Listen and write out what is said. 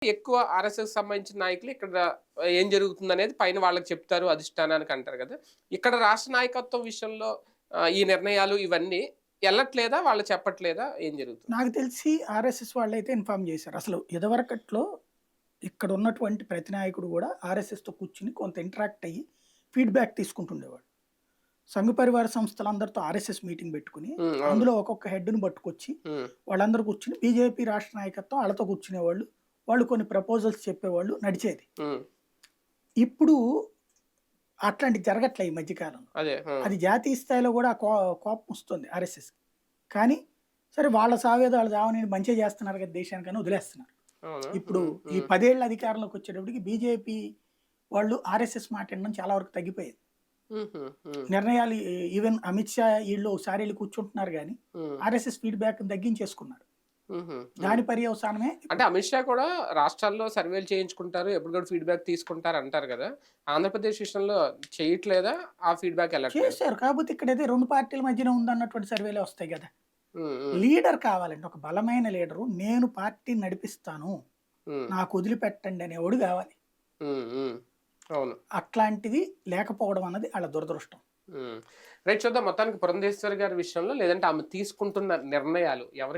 ఎక్కువ ఆర్ఎస్ఎస్ సంబంధించిన నాయకులు ఇక్కడ ఏం జరుగుతుందనేది పైన వాళ్ళకి చెప్తారు అధిష్టానానికి అంటారు కదా! ఇక్కడ రాష్ట్ర నాయకత్వం విషయంలో ఈ నిర్ణయాలు ఇవన్నీ ఎళ్ళట్లేదా? వాళ్ళు చెప్పట్లేదా? ఏం జరుగుతుంది? నాకు తెలిసి ఆర్ఎస్ఎస్ వాళ్ళైతే ఇన్ఫార్మ్ చేశారు. అసలు ఇదివరకట్లో ఇక్కడ ఉన్నటువంటి ప్రతి నాయకుడు గూడా ఆర్ఎస్ఎస్‌తో కూర్చొని కొంత ఇంటరాక్ట్ అయ్యి ఫీడ్‌బ్యాక్ తీసుకుంటుండేవాడు. సంఘ పరివార సంస్థలందరితో ఆర్ఎస్ఎస్ మీటింగ్ పెట్టుకొని, అవును. అందులో ఒక్కొక్క హెడ్‌ని పట్టుకొచ్చి హ్మ్. వాళ్ళందరూ కూర్చొని బీజేపీ రాష్ట్ర నాయకత్వం ఆళ్ళతో కూర్చునేవాళ్ళు. వాళ్ళు కొన్ని ప్రపోజల్స్ చెప్పేవాళ్ళు నడిచేది. హ్మ్. ఇప్పుడు అట్లాంటిది జరగట్లే ఈ మధ్య కాలంలో. అదే. ఆ! అది జాతీయ స్థాయిలో గూడా కోపమొస్తుంది ఆర్ఎస్ఎస్‌కి. కానీ సరే వాళ్ళ సావేదో ఆళ్ళు సావనీయండి మంచే చేస్తున్నారు కదా దేశానికని వదిలేస్తున్నారు. అవునా? ఇప్పుడు హ్మ్. ఈ హ్మ్. 10 ఏళ్ల అధికారంలోకి వచ్చేటప్పటికి బీజేపీ వాళ్ళు ఆర్ఎస్ఎస్ మాట వినడం చాలా వరకు తగ్గిపోయేది. హుహు. హ్మ్. నిర్ణయాలు ఈవెన్ అమిత్ షా ఈళ్ళు ఒకసారి ఎళ్లి కూర్చుంటున్నారు గానీ, హ్మ్. ఆర్ఎస్ఎస్ ఫీడ్‌బ్యాక్‌ని తగ్గించేసుకున్నారు. హుహు. హ్మ్. దాని పర్యవసానమే అంటే ఇప్పుడు అమిత్ షా కూడా రాష్ట్రాల్లో సర్వేలు చేయించుకుంటారు. ఎప్పటికప్పుడు ఫీడ్‌బ్యాక్ తీసుకుంటారు అంటారు గదా! ఆంధ్రప్రదేశ్ విషయంలో చేయట్లేదా? ఆ ఫీడ్‌బ్యాక్ ఎళ్ళట్లేదా? చేశారు. కాకపోతే ఇక్కడైతే 2 పార్టీల మధ్యన ఉందన్నటువంటి సర్వేలే వస్తాయి గదా! హ్మ్. హ్మ్. లీడర్ కావాలండి. ఒక బలమైన లీడరు. నేను పార్టీని నడిపిస్తాను. హ్మ్. నాకు వదిలిపెట్టండి అనేవాడు గావాలి. హ్మ్. హ్మ్. అవును. అట్లాంటిది లేకపోవడం అన్నది ఆళ్ళ దురదృష్టం. హ్మ్. రైట్ చూద్దాం మొత్తానికి పురంధేశ్వరి గారి విషయంలో లేదంటే ఆమె తీసుకుంటున్న నిర్ణయాలు ఎవరికి